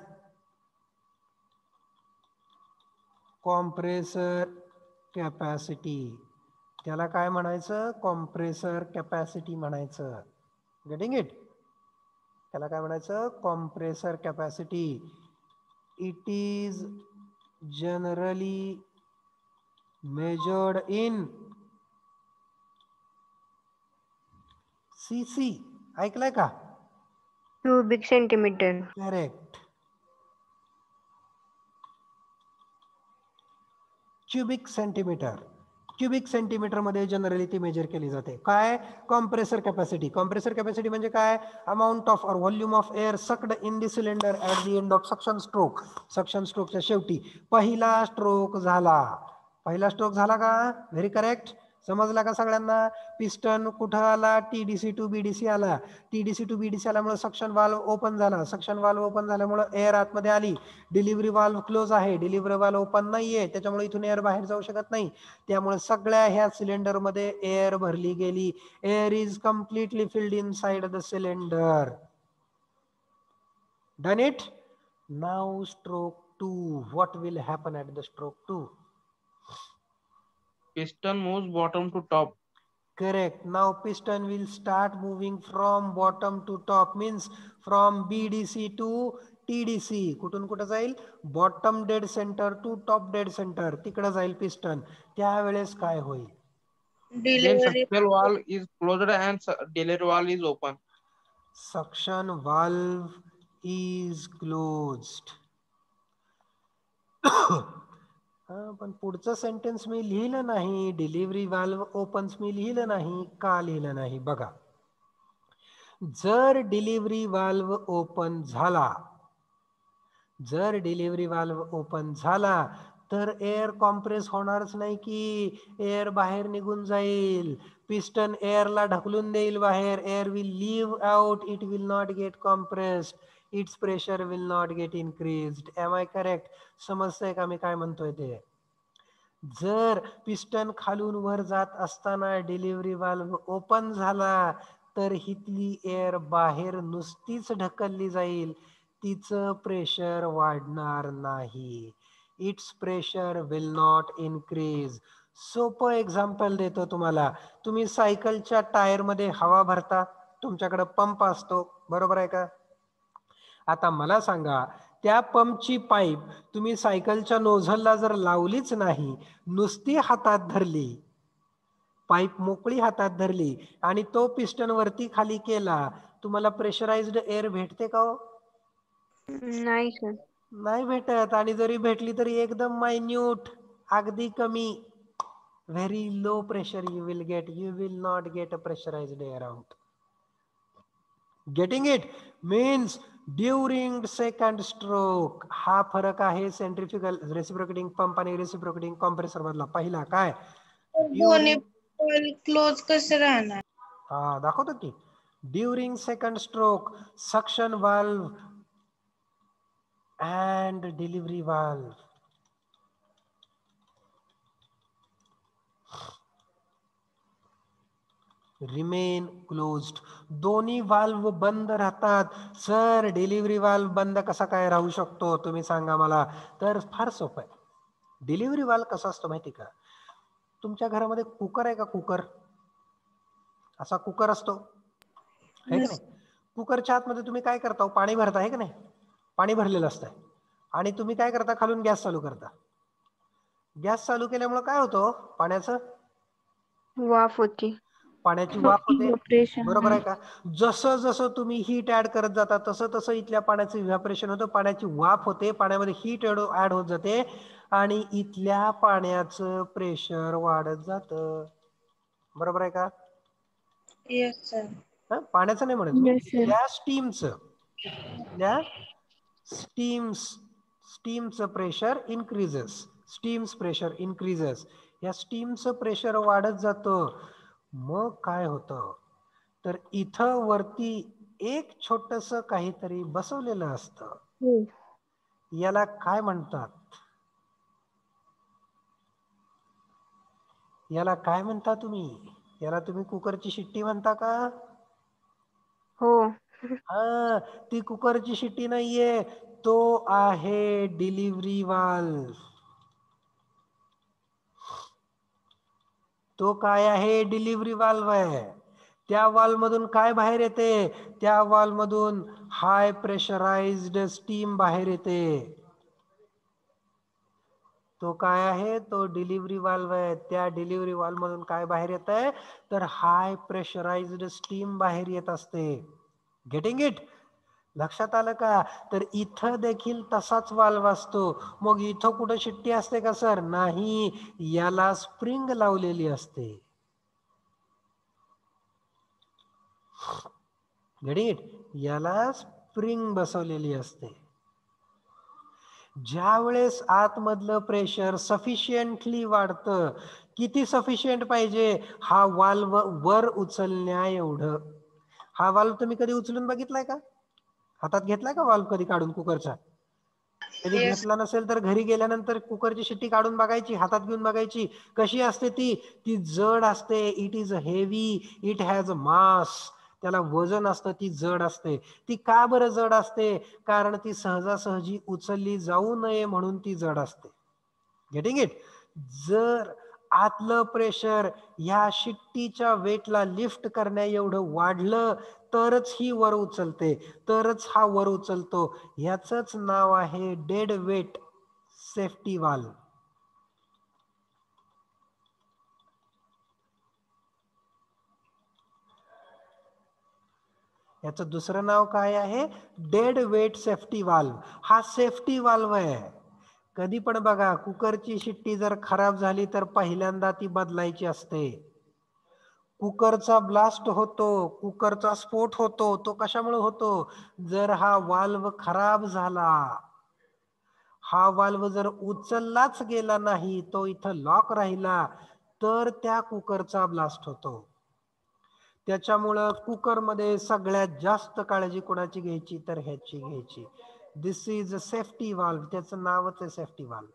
compressor capacity. त्याला काय म्हणायचं? कॉम्प्रेसर कॅपॅसिटी म्हणायचं. Getting it? त्याला काय म्हणायचं? Compressor capacity. It is generally measured in cc. ऐकलंय का? Cubic centimetre. Correct. Cubic centimetre. Cubic centimetre मध्ये जनरली ती मेजर केली जाते. काय? Compressor capacity. कॉम्प्रेसर कॅपॅसिटी म्हणजे काय? Amount of or volume of air sucked in the cylinder at the end of suction stroke. Suction स्ट्रोकच्या शेवटी पहिला स्ट्रोक झाला. पहिला स्ट्रोक झाला का? Very correct. समजला का सगळ्यांना? पिस्टन कुठं आला? TDC टू BDC आला. TDC टू BDC आल्यामुळे सक्शन वाल्व ओपन झाला. सक्शन वाल्व ओपन झाल्यामुळे एअर आतमध्ये आली. डिलिव्हरी वाल्व क्लोज आहे, डिलिव्हरी वाल्व ओपन नाहीये, त्याच्यामुळे इथून एअर बाहेर जाऊ शकत नाही. त्यामुळे सगळ्या ह्या सिलेंडर मध्ये एअर भरली गेली. Air is completely filled in side the cylinder. Done it? Now stroke 2. What will happen at the stroke 2? Piston moves bottom to top. Correct. Now piston will start moving from bottom to top, means from BDC to TDC. कुठून कुठं जाईल? Bottom dead centre to top dead centre, तिकडे जाईल piston. त्यावेळेस काय होईल? Then delivery suction valve is closed and delivery valve is open. Suction valve is closed. पण पुढचं सेंटेन्स मी लिहिलं नाही. डिलिव्हरी वाल्व ओपन्स मी लिहिलं नाही. का लिहिलं नाही? बघा, जर डिलिव्हरी वाल्व ओपन झाला, जर डिलिव्हरी वाल्व ओपन झाला तर एअर कॉम्प्रेस होणारच नाही की एअर बाहेर निघून जाईल. पिस्टन एअरला ढकलून देईल बाहेर. Air will leave out. It will not get compressed. Its pressure will not get increased. Am I correct? समजतंय का मी काय म्हणतोय ते? जर पिस्टन खालून वर जात असताना डिलिव्हरी वाल्व ओपन झाला तर हितली एअर बाहेर नुसतीच ढकलली जाईल. तिचं प्रेशर वाढणार नाही. It's pressure will not increase. सोपं एक्झाम्पल देतो तुम्हाला. तुम्ही सायकलच्या टायर मध्ये हवा भरता. तुमच्याकडे पंप असतो, बरोबर आहे का? आता मला सांगा, त्या पंपची पाईप तुम्ही सायकलच्या नोझलला जर लावलीच नाही, नुसती हातात धरली, पाईप मोकळी हातात धरली आणि तो पिस्टन वरती खाली केला, तुम्हाला प्रेशराइज्ड एअर भेटते का हो? नाही सर. नाही भेटत. आणि जरी भेटली तरी एकदम मायन्यूट, अगदी कमी. Very low pressure you will get. You will not get a pressurised air out. Getting it? Means during second stroke. हा फरक आहे सेंट्रिफ्युगल रेसिप्रोकेटिंग पंप आणि रेसिप्रोकेटिंग कॉम्प्रेसर मधला. पहिला काय? दोन्ही कॉइल क्लोज कसे राहणार? हा दाखवतो की. During second stroke suction valve and delivery valve remain closed. दोन्ही वाल्व बंद राहतात. सर डिलिव्हरी वाल्व बंद कसा काय राहू शकतो तुम्ही सांगा मला? तर फार सोपं आहे. डिलिव्हरी वाल्व कसा असतो माहिती का? तुमच्या घरामध्ये कुकर आहे का? कुकर, असा कुकर असतो आहे की नाही? कुकरच्या आतमध्ये तुम्ही काय करता? पाणी भरता आहे की नाही? पाणी भरलेलं असतं आणि तुम्ही काय करता? खालून गॅस चालू करता. गॅस चालू केल्यामुळे काय होतं? पाण्याचं वाफ होती. पाण्याची वाफ होते, Evaporation. बरोबर आहे का? जसं जसं तुम्ही हीट ऍड करत जाता तसं तसं इथल्या पाण्याचं इव्हॅपोरेशन होतं. पाण्याची वाफ होते, पाण्यामध्ये हीट ऍड होत जाते आणि इथल्या पाण्याचं प्रेशर वाढत जातं. बरोबर आहे का? Yes sir. पाण्याचं नाही म्हणत मी, Yes, sir. इथल्या स्टीमचं. इथल्या स्टीमचं pressure increases. Steam's pressure increases. या स्टीमचं प्रेशर वाढत जातं. मग काय होतं? तर इथं वरती एक छोटस काहीतरी बसवलेलं असतं. याला काय म्हणतात? याला काय म्हणता तुम्ही? याला तुम्ही कुकरची शिट्टी म्हणता का? हो. हा, ती कुकरची शिट्टी नाहीये, तो आहे डिलिव्हरी वाल्व. तो काय आहे? डिलिव्हरी वाल्व आहे. त्या वाल्व मधून काय बाहेर येते? त्या वाल्व मधून हाय प्रेशराइज्ड स्टीम बाहेर येते. तो काय आहे? तो डिलिव्हरी वाल्व आहे. त्या डिलिव्हरी वाल्व मधून काय बाहेर येत आहे? तर हाय प्रेशराइज्ड स्टीम बाहेर येत असते. Getting it? लक्षात आलं का? तर इथं देखील तसाच वाल्व असतो. मग इथं कुठं शिट्टी असते का सर? नाही, याला स्प्रिंग लावलेली असते. Getting it? याला स्प्रिंग बसवलेली असते. ज्या वेळेस आतमधलं प्रेशर सफिशियंटली वाढतं, किती सफिशियंट पाहिजे? हा वाल्व वर उचलण्या एवढं. हा वाल्व तुम्ही कधी उचलून बघितलाय का? हातात घेतलाय का वाल्व कधी काढून कुकरचा? कधी Yes. घेतला नसेल तर घरी गेल्यानंतर कुकरची शिट्टी काढून बघायची, हातात घेऊन बघायची. कशी असते ती? ती जड असते. It is heavy, it has mass. त्याला वजन असतं, ती जड असते. ती का बरं जड असते? कारण ती सहजासहजी उचलली जाऊ नये म्हणून ती जड असते. Getting it? जर आतलं प्रेशर ह्या शिट्टीच्या वेटला लिफ्ट करण्या एवढं वाढलं तरच ही वर उचलते, तरच हा वर उचलतो. ह्याचंच नाव आहे डेड वेट सेफ्टी वाल्व. याचं दुसरं नाव काय आहे? Dead weight safety valve. हा सेफ्टी वाल्व आहे. कधी पण बघा, कुकरची शिट्टी जर खराब झाली तर पहिल्यांदा ती बदलायची असते. कुकरचा ब्लास्ट होतो, कुकरचा स्फोट होतो, तो कशामुळे होतो? जर हा वाल्व खराब झाला. हा वाल्व जर उचललाच गेला नाही, तो इथं लॉक राहिला, तर त्या कुकरचा ब्लास्ट होतो. त्याच्यामुळं कुकरमध्ये सगळ्यात जास्त काळजी कोणाची घ्यायची, तर ह्याची घ्यायची. दिस इज अ सेफ्टी वाल्व, त्याचं नावच आहे सेफ्टी वाल्व.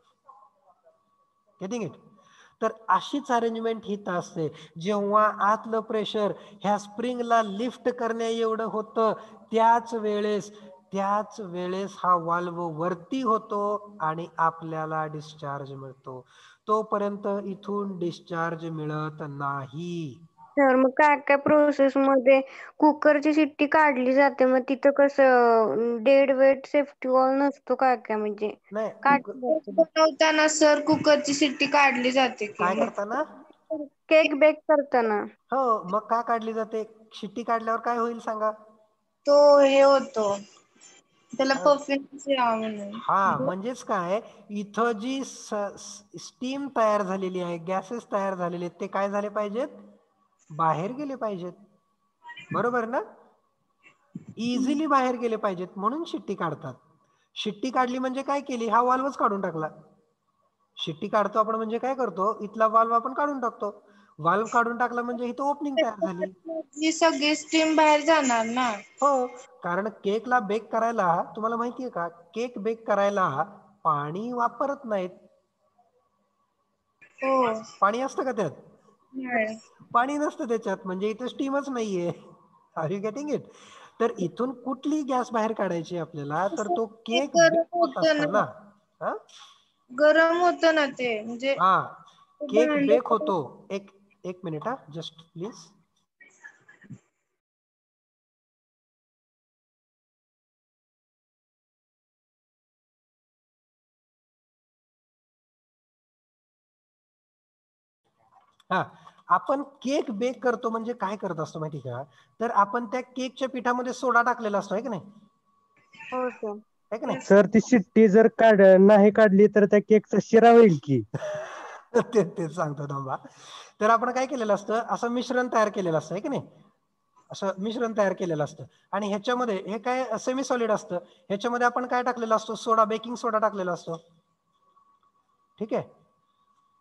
Getting it? तर अशीच अरेंजमेंट हित असते. जेव्हा आतलं प्रेशर ह्या स्प्रिंगला लिफ्ट करण्या एवढं होतं, त्याच वेळेस हा वाल्व वरती होतो आणि आपल्याला डिस्चार्ज मिळतो. तोपर्यंत इथून डिस्चार्ज मिळत नाही. तर मग काय काय प्रोसेस मध्ये कुकरची शिट्टी काढली जाते, मग तिथं कसं डेड वेट सेफ्टी वॉल नसतो काय काय म्हणजे नाही, काढली जाते? बनवताना सर कुकरची शिट्टी काढली जाते काय की करताना? केक बेक करताना. हो, मग का काढली जाते? शिट्टी काढल्यावर काय होईल सांगा? तो हे होतो, त्याला परफेक्ट म्हणून. हा, म्हणजेच काय, इथं जी स्टीम तयार झालेली आहे, गॅसेस तयार झालेले आहेत, ते काय झाले पाहिजेत? बाहेर गेले पाहिजेत. बरोबर ना? इझिली बाहेर गेले पाहिजेत, म्हणून शिट्टी काढतात. शिट्टी काढली म्हणजे काय केली? हा वाल्वच काढून टाकला. शिट्टी काढतो आपण म्हणजे काय करतो? इथला वाल्व आपण काढून टाकतो. वाल्व काढून टाकला म्हणजे इथं ओपनिंग तयार झाली. जी सगळी स्टीम बाहेर जाणार ना. हो, कारण केकला बेक करायला, तुम्हाला माहितीये का, केक बेक करायला पाणी वापरत नाहीत. हो. पाणी असतं का त्यात? नाही. पाणी नसतं त्याच्यात, म्हणजे इथं स्टीमच नाहीये. Are you getting it? तर इथून कुठली गॅस बाहेर काढायची आपल्याला, तर तो ते केक गरम बेक होत होतं असताना. हा, गरम होतं ना ते, म्हणजे हा, केक भांडं बेक होतो. एक मिनिट, हा, जस्ट प्लीज. हा, आपण केक बेक करतो म्हणजे काय करत असतो माहिती का? तर आपण त्या केकच्या पिठामध्ये सोडा टाकलेला असतो, आहे की नाही? हो सर. आहे की नाही? सर ती शिट्टी जर नाही काढली तर त्या केकचा शिरा होईल की. ते सांगतो थांबा. तर आपण काय केलेलं असतं, असं मिश्रण तयार केलेलं असतं, आहे की नाही? असं मिश्रण तयार केलेलं असतं आणि ह्याच्यामध्ये हे काय सेमी सॉलिड असतं. ह्याच्यामध्ये आपण काय टाकलेलं असतो? सोडा, बेकिंग सोडा टाकलेला असतो. ठीक आहे,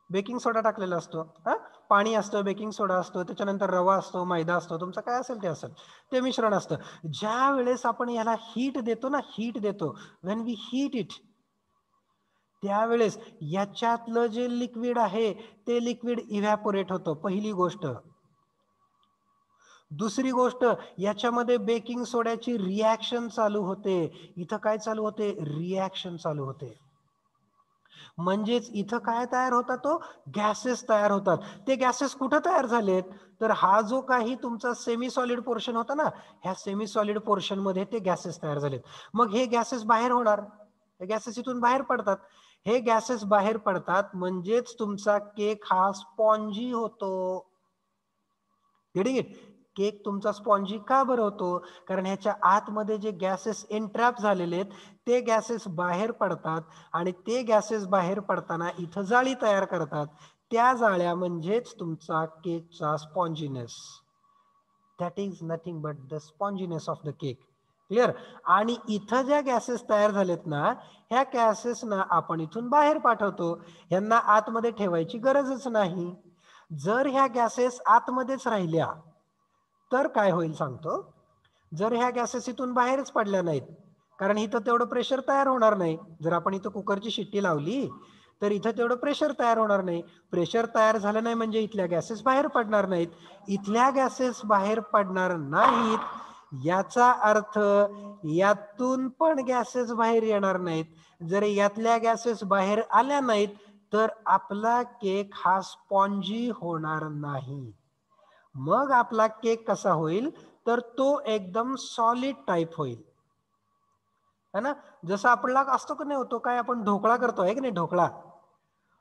बेकिंग सोडा टाकलेला असतो. हा, पाणी असतं, बेकिंग सोडा असतो, त्याच्यानंतर रवा असतो, मैदा असतो, तुमचं काय असेल ते असेल, ते मिश्रण असतं. ज्या वेळेस आपण याला हीट देतो ना, हीट देतो, व्हेन वी हीट इट, त्यावेळेस याच्यातलं जे लिक्विड आहे ते लिक्विड इव्हॅपोरेट होतं, पहिली गोष्ट. दुसरी गोष्ट, याच्यामध्ये बेकिंग सोड्याची रिॲक्शन चालू होते. इथं काय चालू होते? रिॲक्शन चालू होते. म्हणजेच इथं काय तयार होतात? तो गॅसेस तयार होतात. ते गॅसेस कुठं तयार झालेत? तर हा जो काही तुमचा सेमी सॉलिड पोर्शन होता ना, ह्या सेमी सॉलिड पोर्शन मध्ये ते गॅसेस तयार झालेत. मग हे गॅसेस बाहेर होणार, हे गॅसेस इथून बाहेर पडतात. हे गॅसेस बाहेर पडतात म्हणजेच तुमचा केक हा स्पॉन्जी होतो. Getting it? केक तुमचा स्पॉन्जी का बरं होतो? कारण ह्याच्या आतमध्ये जे गॅसेस एन्ट्रॅप झालेले आहेत ते गॅसेस बाहेर पडतात आणि ते गॅसेस बाहेर पडताना इथं जाळी तयार करतात. त्या जाळ्या म्हणजेच तुमचा केकचा sponginess. That is nothing but the sponginess of the cake. Clear? आणि इथं ज्या गॅसेस तयार झालेत ना, ह्या गॅसेसना आपण इथून बाहेर पाठवतो. ह्यांना आतमध्ये ठेवायची गरजच नाही. जर ह्या गॅसेस आतमध्येच राहिल्या तर काय होईल सांगतो. जर ह्या गॅसेस इथून बाहेरच पडल्या नाहीत, कारण इथं तेवढं प्रेशर तयार होणार नाही. जर आपण इथं कुकरची शिट्टी लावली तर इथं तेवढं प्रेशर तयार होणार नाही. प्रेशर तयार झालं नाही म्हणजे इथल्या गॅसेस बाहेर पडणार नाहीत. इथल्या गॅसेस बाहेर पडणार नाहीत याचा अर्थ यातून पण गॅसेस बाहेर येणार नाहीत. जर यातल्या गॅसेस बाहेर आल्या नाहीत तर आपला केक हा स्पॉन्जी होणार नाही. मग आपला केक कसा होईल? तर तो एकदम सॉलिड टाईप होईल, है ना? जसं आपला असतो की नाही होतो, काय आपण ढोकळा करतो, आहे की नाही?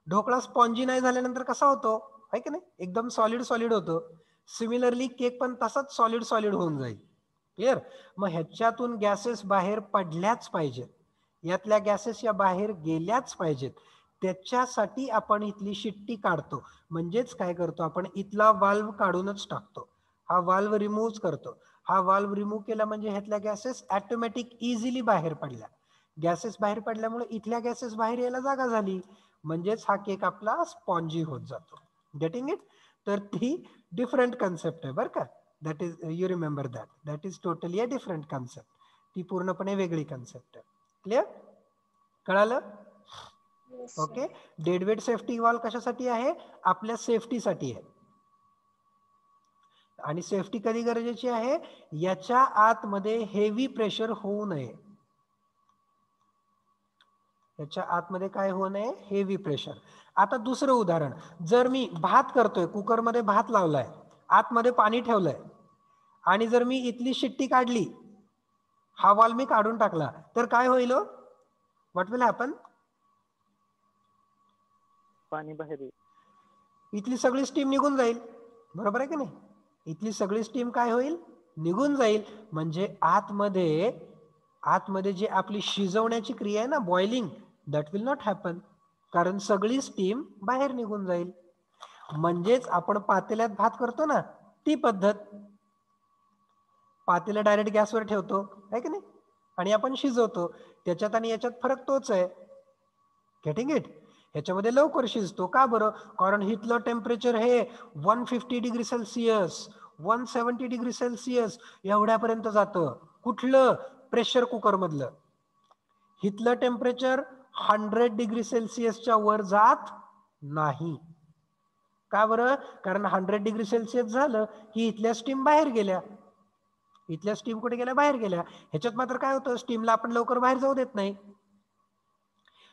ढोकळा स्पॉन्जी नाही झाल्यानंतर कसा होतो, आहे की नाही? एकदम सॉलिड सॉलिड होतो. सिमिलरली केक पण तसाच सॉलिड सॉलिड होऊन जाईल. क्लिअर? मग ह्याच्यातून गॅसेस बाहेर पडल्याच पाहिजेत, यातल्या गॅसेस या बाहेर गेल्याच पाहिजेत. त्याच्यासाठी आपण इथली शिट्टी काढतो. म्हणजेच काय करतो आपण? इथला वाल्व काढूनच टाकतो, हा वाल्व रिमूव्ह करतो. हा वाल्व रिमूव्ह केला म्हणजे ह्यातल्या गॅसेस ऑटोमॅटिक इझिली बाहेर पडल्या. गॅसेस बाहेर पडल्यामुळे इथल्या गॅसेस बाहेर यायला जागा झाली, म्हणजेच हा केक आपला स्पॉन्जी होत जातो. Getting it? तर ती डिफरंट कन्सेप्ट आहे बरं का. That is you remember that is totally a different concept. ती पूर्णपणे वेगळी कन्सेप्ट आहे. क्लिअर? कळालं? ओके. डेडवेट सेफ्टी वॉल्व कशासाठी आहे? आपल्या सेफ्टीसाठी आहे. आणि सेफ्टी कधी गरजेची आहे? याच्या आतमध्ये हेवी प्रेशर होऊ नये. याच्या आतमध्ये काय होऊ नये? Heavy pressure. आता दुसरं उदाहरण, जर मी भात करतोय, कुकरमध्ये भात लावलाय, आतमध्ये पाणी ठेवलंय आणि जर मी इथली शिट्टी काढली, हा वॉल्व मी काढून टाकला, तर काय होईल? What will happen? पाणी बाहेर येईल. इथली सगळी स्टीम निघून जाईल. बरोबर आहे की नाही? इथली सगळी स्टीम काय होईल? निघून जाईल. म्हणजे आतमध्ये जी आपली शिजवण्याची क्रिया आहे ना, boiling, that will not happen. कारण सगळी स्टीम बाहेर निघून जाईल. म्हणजेच आपण पातेल्यात भात करतो ना, ती पद्धत. पातेलं डायरेक्ट गॅसवर ठेवतो आहे की नाही, आणि आपण शिजवतो. त्याच्यात आणि याच्यात फरक तोच आहे. Getting it? ह्याच्यामध्ये लवकर शिजतो. का बरं? कारण इथलं टेम्परेचर हे 150 डिग्री सेल्सिअस, 170 डिग्री सेल्सिअस एवढ्यापर्यंत जातं. कुठलं? प्रेशर कुकर मधलं. इथलं टेम्परेचर 100 डिग्री सेल्सिअसच्या वर जात नाही. का बरं? कारण 100 डिग्री सेल्सिअस झालं की इथल्या स्टीम बाहेर गेल्या. इथल्या स्टीम कुठे गेल्या? बाहेर गेल्या. ह्याच्यात मात्र काय होतं? स्टीमला आपण लवकर बाहेर जाऊ देत नाही.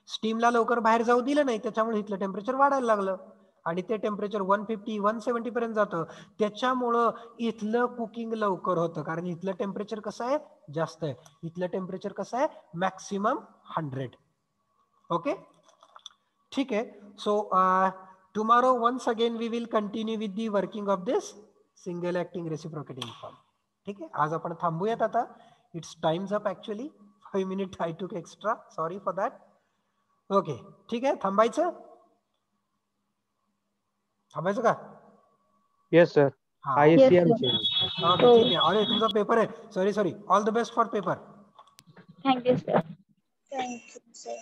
स्टीमला लवकर बाहेर जाऊ दिलं नाही, त्याच्यामुळे इथलं टेम्परेचर वाढायला लागलं आणि ते टेम्परेचर 150, 170 पर्यंत जातं. त्याच्यामुळं इथलं कुकिंग लवकर होतं. कारण इथलं टेम्परेचर कसं आहे? जास्त आहे. इथलं टेम्परेचर कसं आहे? मॅक्सिमम 100. ओके, ठीक आहे. So tomorrow once again we will continue with the working of this single acting reciprocating form. ठीक आहे, आज आपण थांबूयात आता. It's times up actually. 5 minutes I took extra. Sorry for that. Okay, ठीक आहे. थांबायचं का? Yes sir. हा, ISCM ओके, ठीक आहे. अरे तुमचा पेपर आहे. Sorry. All the best for paper. Thank you sir. Thank you sir.